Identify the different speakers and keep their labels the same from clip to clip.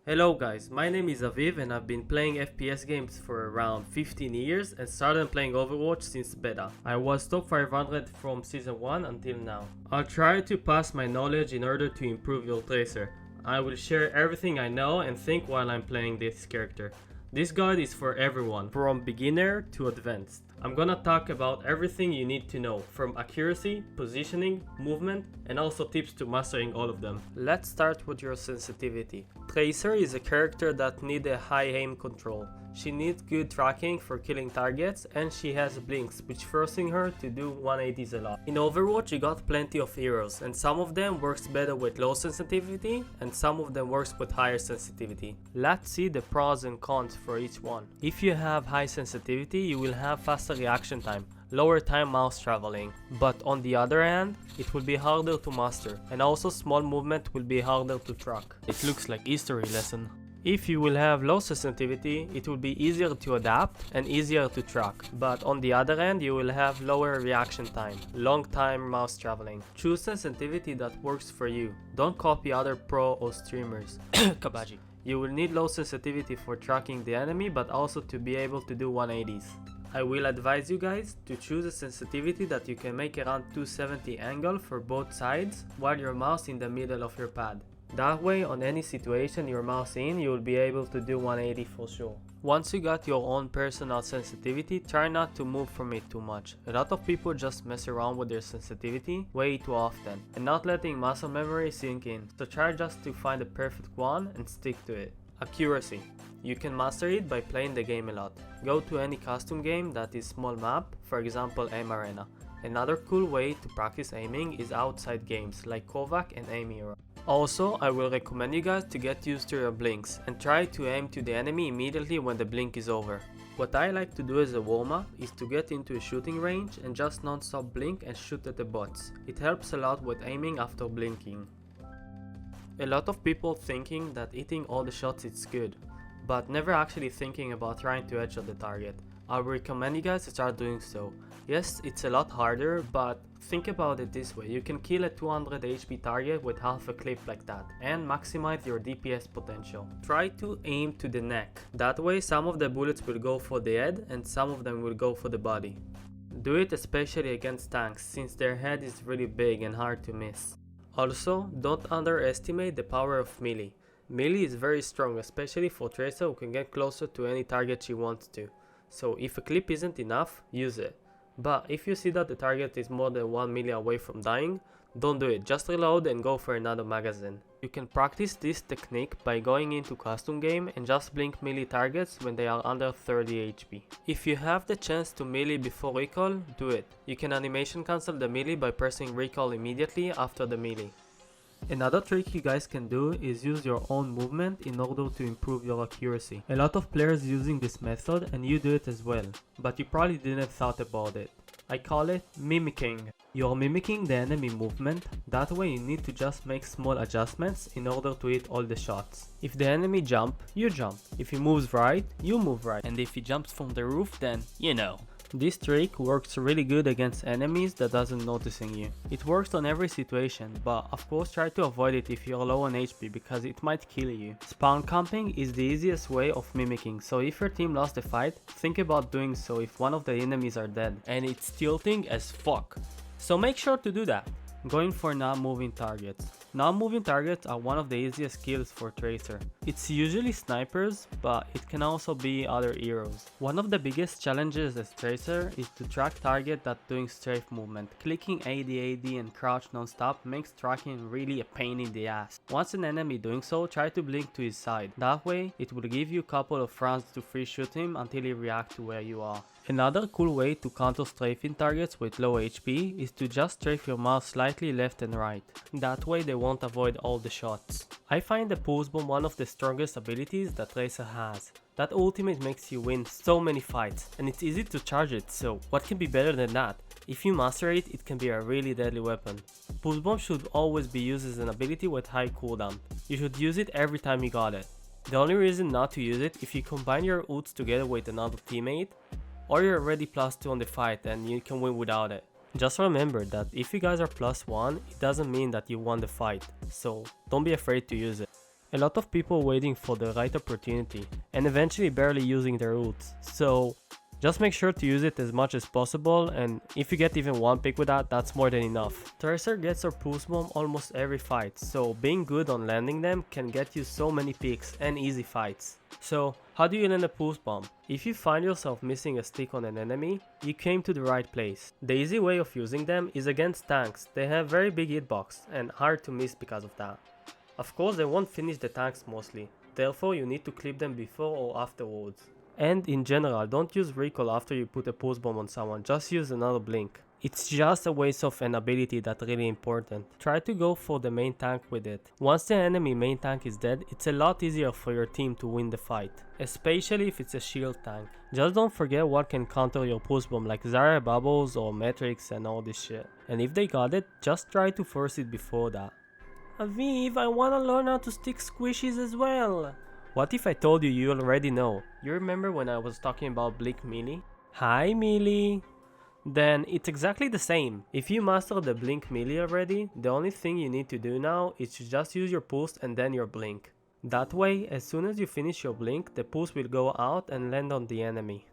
Speaker 1: Hello guys, my name is Aviv and I've been playing FPS games for around 15 years and started playing Overwatch since beta. I was top 500 from season 1 until now. I'll try to pass my knowledge in order to improve your Tracer. I will share everything I know and think while I'm playing this character. This guide is for everyone, from beginner to advanced. I'm gonna talk about everything you need to know, from accuracy, positioning, movement, and also tips to mastering all of them. Let's start with your sensitivity. Tracer is a character that needs a high aim control. She needs good tracking for killing targets, and she has blinks, which forcing her to do 180s a lot. In Overwatch you got plenty of heroes, and some of them works better with low sensitivity, and some of them works with higher sensitivity. Let's see the pros and cons for each one. If you have high sensitivity, you will have faster reaction time, lower time mouse traveling, but on the other hand, it will be harder to master, and also small movement will be harder to track. It looks like history lesson. If you will have low sensitivity, it will be easier to adapt and easier to track, but on the other hand you will have lower reaction time, long time mouse traveling. Choose sensitivity that works for you. Don't copy other pro or streamers. Kabaji. You will need low sensitivity for tracking the enemy, but also to be able to do 180s. I will advise you guys to choose a sensitivity that you can make around 270 angle for both sides while your mouse in the middle of your pad. That way, on any situation your mouse in, you will be able to do 180 for sure. Once you got your own personal sensitivity, try not to move from it too much. A lot of people just mess around with their sensitivity way too often and not letting muscle memory sink in, so try just to find the perfect one and stick to it. Accuracy. You can master it by playing the game a lot. Go to any custom game that is small map, for example Aim Arena. Another cool way to practice aiming is outside games like Kovac and Aim Hero. Also, I will recommend you guys to get used to your blinks and try to aim to the enemy immediately when the blink is over. What I like to do as a warm-up is to get into a shooting range and just non-stop blink and shoot at the bots. It helps a lot with aiming after blinking. A lot of people thinking that hitting all the shots is good, but never actually thinking about trying to headshot the target. I would recommend you guys to start doing so. Yes, it's a lot harder, but think about it this way, you can kill a 200 HP target with half a clip like that and maximize your DPS potential. Try to aim to the neck, that way some of the bullets will go for the head and some of them will go for the body. Do it especially against tanks, since their head is really big and hard to miss. Also, don't underestimate the power of melee. Melee is very strong, especially for Tracer who can get closer to any target she wants to. So if a clip isn't enough, use it. But if you see that the target is more than 1 milli away from dying, don't do it, just reload and go for another magazine. You can practice this technique by going into custom game and just blink melee targets when they are under 30 HP. If you have the chance to melee before recall, do it. You can animation cancel the melee by pressing recall immediately after the melee. Another trick you guys can do is use your own movement in order to improve your accuracy. A lot of players using this method and you do it as well, but you probably didn't thought about it. I call it mimicking. You're mimicking the enemy movement, that way you need to just make small adjustments in order to hit all the shots. If the enemy jump, you jump. If he moves right, you move right. And if he jumps from the roof, then you know. This trick works really good against enemies that doesn't noticing you. It works on every situation, but of course try to avoid it if you're low on HP because it might kill you. Spawn camping is the easiest way of mimicking, so if your team lost a fight, think about doing so if one of the enemies are dead. And it's tilting as fuck. So make sure to do that. Going for non-moving targets. Non-moving targets are one of the easiest kills for Tracer. It's usually snipers, but it can also be other heroes. One of the biggest challenges as Tracer is to track target that doing strafe movement. Clicking AD and crouch non-stop makes tracking really a pain in the ass. Once an enemy doing so, try to blink to his side. That way, it will give you a couple of rounds to free shoot him until he reacts to where you are. Another cool way to counter strafing targets with low HP is to just strafe your mouse slightly left and right. That way they won't avoid all the shots. I find the pulse bomb one of the strongest abilities that Tracer has. That ultimate makes you win so many fights, and it's easy to charge it, so what can be better than that? If you master it, it can be a really deadly weapon. Pulse bomb should always be used as an ability with high cooldown. You should use it every time you got it. The only reason not to use it if you combine your ults together with another teammate, or you're already +2 on the fight and you can win without it. Just remember that if you guys are +1, it doesn't mean that you won the fight, so don't be afraid to use it. A lot of people waiting for the right opportunity and eventually barely using their ults. So just make sure to use it as much as possible, and if you get even one pick with that, that's more than enough. Tracer gets her pulse bomb almost every fight, so being good on landing them can get you so many picks and easy fights. So how do you land a pulse bomb? If you find yourself missing a stick on an enemy, you came to the right place. The easy way of using them is against tanks. They have very big hitbox and hard to miss because of that. Of course, they won't finish the tanks mostly, therefore you need to clip them before or afterwards. And in general, don't use recall after you put a pulse bomb on someone, just use another blink. It's just a waste of an ability that's really important. Try to go for the main tank with it. Once the enemy main tank is dead, it's a lot easier for your team to win the fight, especially if it's a shield tank. Just don't forget what can counter your pulse bomb, like Zarya bubbles or Matrix and all this shit. And if they got it, just try to force it before that. Aviv, I wanna learn how to stick squishies as well. What if I told you you already know? You remember when I was talking about Blink Melee? Hi Melee! Then it's exactly the same. If you master the Blink Melee already, the only thing you need to do now is to just use your pulse and then your blink. That way, as soon as you finish your blink, the pulse will go out and land on the enemy.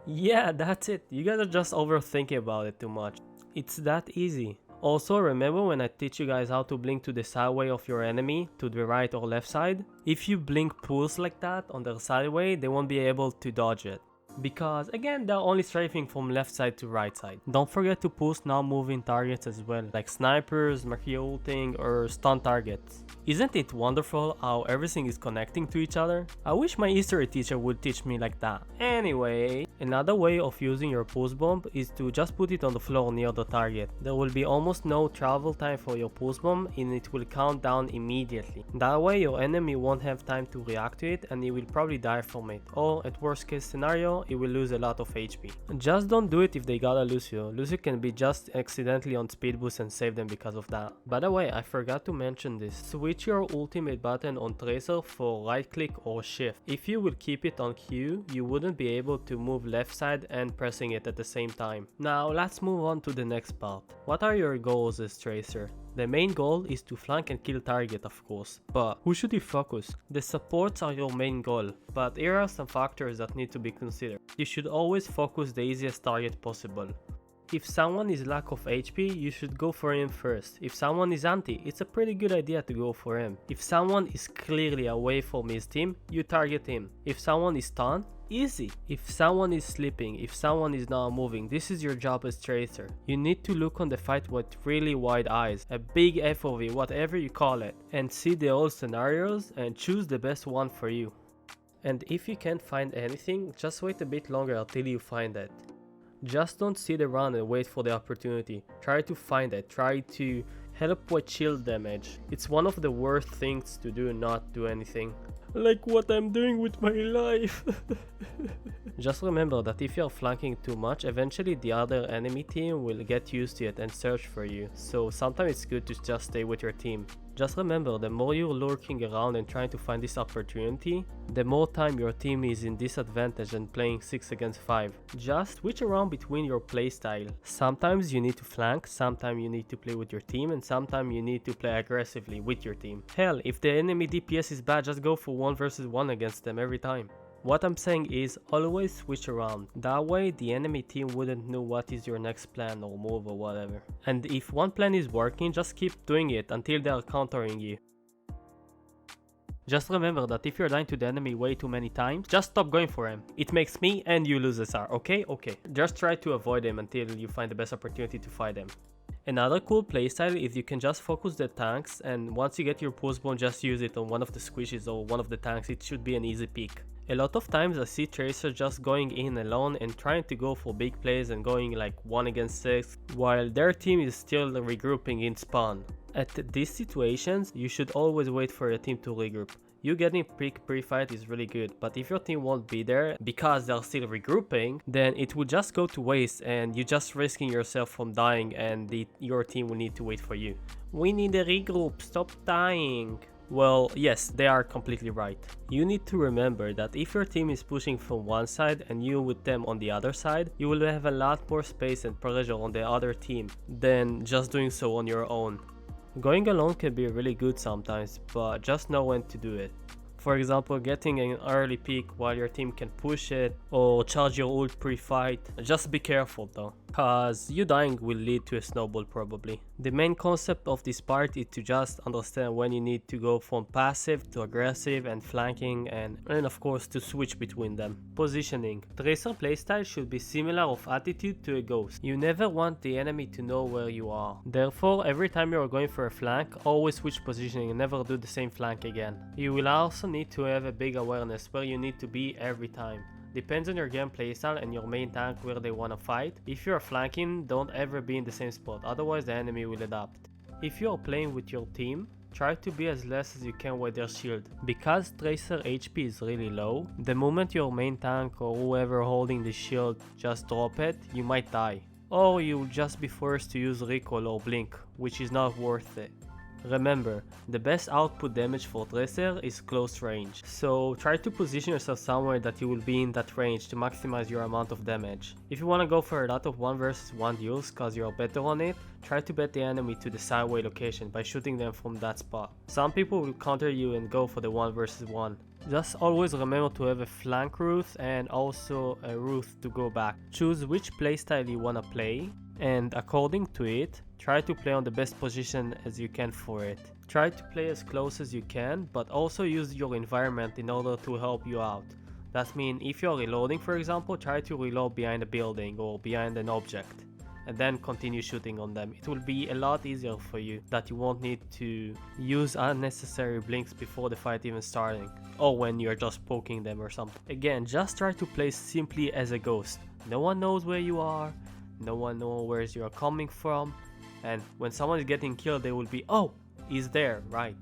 Speaker 1: Yeah, that's it. You guys are just overthinking about it too much. It's that easy. Also, remember when I teach you guys how to blink to the sideway of your enemy, to the right or left side? If you blink pulse like that on their sideway, they won't be able to dodge it. Because again, they're only strafing from left side to right side. Don't forget to pulse now moving targets as well, like snipers, macro ulting, or stun targets. Isn't it wonderful how everything is connecting to each other? I wish my history teacher would teach me like that. Anyway, another way of using your pulse bomb is to just put it on the floor near the target. There will be almost no travel time for your pulse bomb and it will count down immediately. That way your enemy won't have time to react to it and he will probably die from it, or at worst case scenario, he will lose a lot of HP. Just don't do it if they gotta Lucio. Lucio can be just accidentally on speed boost and save them because of that. By the way, I forgot to mention this. Switch your ultimate button on Tracer for right click or shift. If you will keep it on Q, you wouldn't be able to move left side and pressing it at the same time. Now let's move on to the next part. What are your goals as Tracer? The main goal is to flank and kill target, of course, but who should you focus? The supports are your main goal, but here are some factors that need to be considered. You should always focus the easiest target possible. If someone is lack of HP, you should go for him first. If someone is anti, it's a pretty good idea to go for him. If someone is clearly away from his team, you target him. If someone is stunned, easy. If someone is sleeping, if someone is not moving, this is your job as Tracer. You need to look on the fight with really wide eyes, a big FOV, whatever you call it, and see the whole scenarios and choose the best one for you. And if you can't find anything, just wait a bit longer until you find it. Just don't sit around and wait for the opportunity. Try to find it. Try to help with shield damage. It's one of the worst things to do, not do anything. Like what I'm doing with my life. Just remember that if you're flanking too much, eventually the other enemy team will get used to it and search for you. So sometimes it's good to just stay with your team. Just remember, the more you're lurking around and trying to find this opportunity, the more time your team is in disadvantage and playing 6 against 5. Just switch around between your playstyle. Sometimes you need to flank, sometimes you need to play with your team, and sometimes you need to play aggressively with your team. Hell, if the enemy DPS is bad, just go for 1 versus 1 against them every time. What I'm saying is, always switch around. That way the enemy team wouldn't know what is your next plan or move or whatever. And if one plan is working, just keep doing it until they are countering you. Just remember that if you're dying to the enemy way too many times, just stop going for him. It makes me and you lose SR, okay? Okay. Just try to avoid him until you find the best opportunity to fight him. Another cool playstyle is you can just focus the tanks, and once you get your pulse bomb, just use it on one of the squishes or one of the tanks. It should be an easy pick. A lot of times I see Tracer just going in alone and trying to go for big plays and going like 1 against 6 while their team is still regrouping in spawn. At these situations, you should always wait for your team to regroup. You getting pick pre-fight is really good, but if your team won't be there because they're still regrouping, then it will just go to waste and you're just risking yourself from dying, and your team will need to wait for you. We need a regroup, stop dying. Well, yes, they are completely right. You need to remember that if your team is pushing from one side and you with them on the other side, you will have a lot more space and pressure on the other team than just doing so on your own. Going alone can be really good sometimes, but just know when to do it. For example, getting an early peak while your team can push it, or charge your ult pre-fight. Just be careful though, cause you dying will lead to a snowball probably. The main concept of this part is to just understand when you need to go from passive to aggressive and flanking, and of course to switch between them. Positioning. Tracer playstyle should be similar of attitude to a ghost. You never want the enemy to know where you are. Therefore, every time you are going for a flank, always switch positioning and never do the same flank again. You will also need to have a big awareness where you need to be every time. Depends on your game playstyle and your main tank where they wanna fight. If you are flanking, don't ever be in the same spot, otherwise the enemy will adapt. If you are playing with your team, try to be as less as you can with their shield. Because Tracer HP is really low, the moment your main tank or whoever holding the shield just drop it, you might die. Or you'll just be forced to use recall or blink, which is not worth it. Remember, the best output damage for Tracer is close range, so try to position yourself somewhere that you will be in that range to maximize your amount of damage. If you wanna go for a lot of 1 versus 1 duels cause you're better on it, try to bet the enemy to the sideway location by shooting them from that spot. Some people will counter you and go for the 1 versus 1. Just always remember to have a flank route and also a route to go back. Choose which playstyle you wanna play, and according to it, try to play on the best position as you can for it. Try to play as close as you can, but also use your environment in order to help you out. That means if you're reloading, for example, try to reload behind a building or behind an object, and then continue shooting on them. It will be a lot easier for you, that you won't need to use unnecessary blinks before the fight even starting, or when you're just poking them or something. Again, just try to play simply as a ghost. No one knows where you are, no one knows where you're coming from, and when someone is getting killed they will be, oh, he's there, right?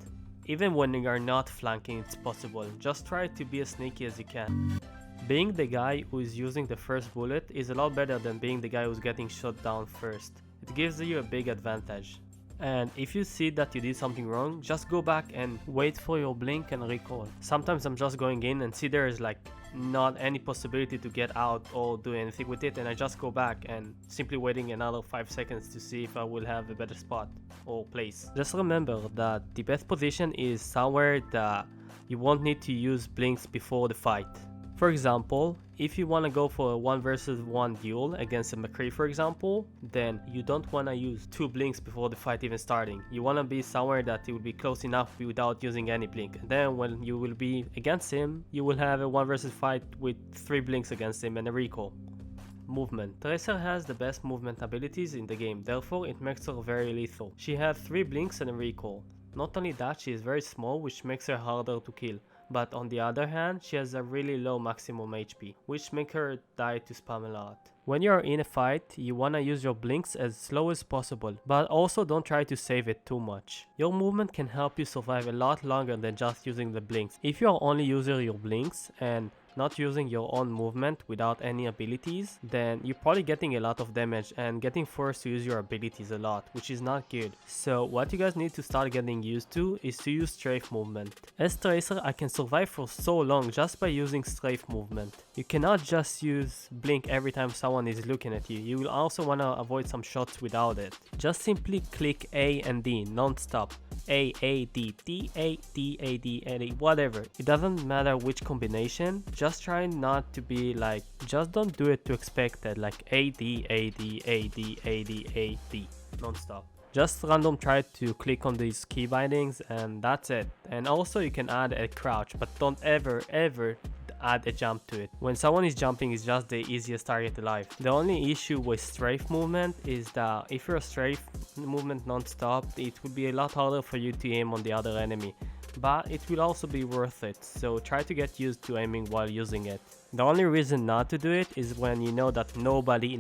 Speaker 1: Even when you are not flanking, it's possible. Just try to be as sneaky as you can. Being the guy who is using the first bullet is a lot better than being the guy who's getting shot down first. It gives you a big advantage. And if you see that you did something wrong, just go back and wait for your blink and recall. Sometimes I'm just going in and see there is like not any possibility to get out or do anything with it, and I just go back and simply waiting another 5 seconds to see if I will have a better spot or place. Just remember that the best position is somewhere that you won't need to use blinks before the fight. For example, if you want to go for a 1 versus 1 duel against a McCree for example, then you don't want to use 2 blinks before the fight even starting. You want to be somewhere that it will be close enough without using any blink. And then when you will be against him, you will have a 1 versus fight with 3 blinks against him and a recall. Movement. Tracer has the best movement abilities in the game, therefore it makes her very lethal. She has 3 blinks and a recall. Not only that, she is very small, which makes her harder to kill. But on the other hand, she has a really low maximum HP, which makes her die to spam a lot. When you are in a fight, you wanna use your blinks as slow as possible, but also don't try to save it too much. Your movement can help you survive a lot longer than just using the blinks. If you are only using your blinks and not using your own movement without any abilities, then you're probably getting a lot of damage and getting forced to use your abilities a lot, which is not good. So what you guys need to start getting used to is to use strafe movement. As Tracer, I can survive for so long just by using strafe movement. You cannot just use blink every time someone is looking at you. You will also want to avoid some shots without it. Just simply click A and D non-stop. A, D, D, A, D, A, D, A, D, whatever. It doesn't matter which combination. Just try not to be like, just don't do it to expected, like A, D, A, D, A, D, A, D, A, D, non-stop. Just random try to click on these key bindings and that's it. And also you can add a crouch, but don't ever add a jump to it. When someone is jumping, it's just the easiest target alive. The only issue with strafe movement is that if you're strafe movement non-stop, it would be a lot harder for you to aim on the other enemy. But it will also be worth it, so try to get used to aiming while using it. The only reason not to do it is when you know that nobody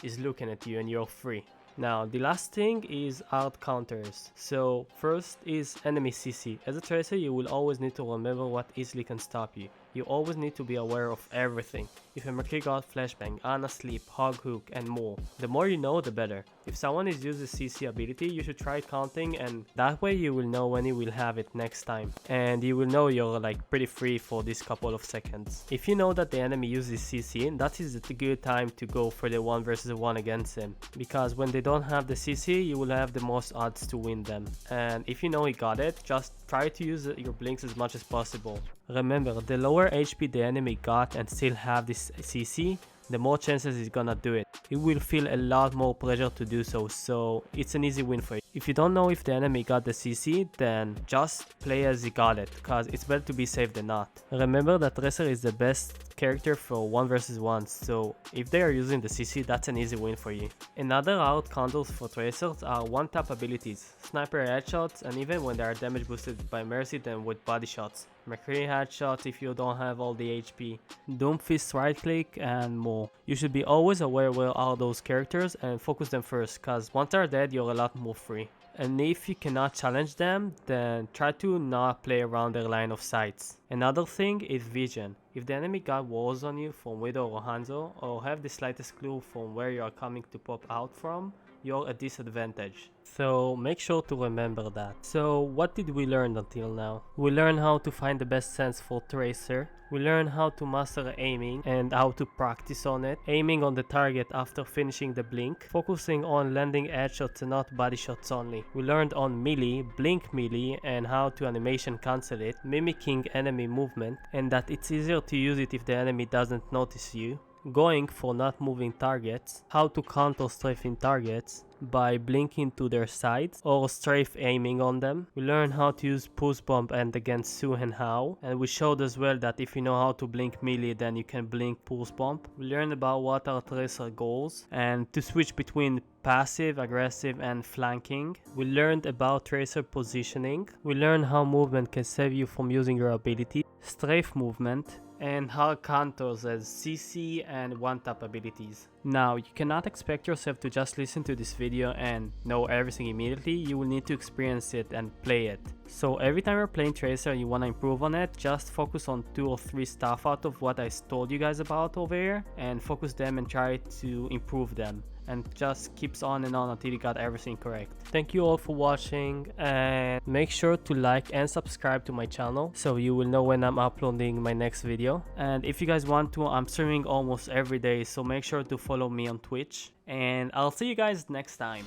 Speaker 1: is looking at you and you're free. Now, the last thing is art counters. So first is enemy CC. As a tracer, you will always need to remember what easily can stop you. You always need to be aware of everything. If a Mercury got flashbang, Ana sleep, hog hook, and more. The more you know, the better. If someone is using CC ability, you should try counting, and that way you will know when you will have it next time. And you will know you're like pretty free for this couple of seconds. If you know that the enemy uses CC, that is a good time to go for the 1 versus 1 against him. Because when they don't have the CC, you will have the most odds to win them. And if you know he got it, just try to use your blinks as much as possible. Remember, the lower HP the enemy got and still have this CC, the more chances he's gonna do it. He will feel a lot more pressure to do so it's an easy win for you. If you don't know if the enemy got the CC, then just play as he got it, cause it's better to be safe than not. Remember that Tracer is the best character for 1 versus 1, so if they are using the CC, that's an easy win for you. Another out counters for Tracers are one-tap abilities, sniper headshots, and even when they are damage boosted by Mercy, then with body shots. Mercury headshots if you don't have all the HP, Doomfist right click, and more. You should be always aware where are those characters and focus them first, cause once they're dead you're a lot more free. And if you cannot challenge them, then try to not play around their line of sights. Another thing is vision. If the enemy got walls on you from Widow or Hanzo, or have the slightest clue from where you are coming to pop out from, you're at disadvantage. So make sure to remember that. So what did we learn until now? We learned how to find the best sense for Tracer. We learned how to master aiming and how to practice on it. Aiming on the target after finishing the blink. Focusing on landing headshots and not body shots only. We learned on melee, blink melee, and how to animation cancel it. Mimicking enemy movement, and that it's easier to use it if the enemy doesn't notice you. Going for not moving targets, how to counter strafing targets by blinking to their sides or strafe aiming on them. We learned how to use pulse bomb and against Sue and how, and we showed as well that if you know how to blink melee, then you can blink pulse bomb. We learned about what are Tracer goals and to switch between passive, aggressive, and flanking. We learned about Tracer positioning. We learned how movement can save you from using your ability, strafe movement, and hard counters as CC and one-tap abilities. Now, you cannot expect yourself to just listen to this video and know everything immediately. You will need to experience it and play it. So every time you're playing Tracer and you want to improve on it, just focus on 2 or 3 stuff out of what I told you guys about over here and focus them and try to improve them. And just keeps on and on until you got everything correct. Thank you all for watching, and make sure to like and subscribe to my channel so you will know when I'm uploading my next video. And if you guys want to, I'm streaming almost every day, so make sure to follow me on Twitch, and I'll see you guys next time.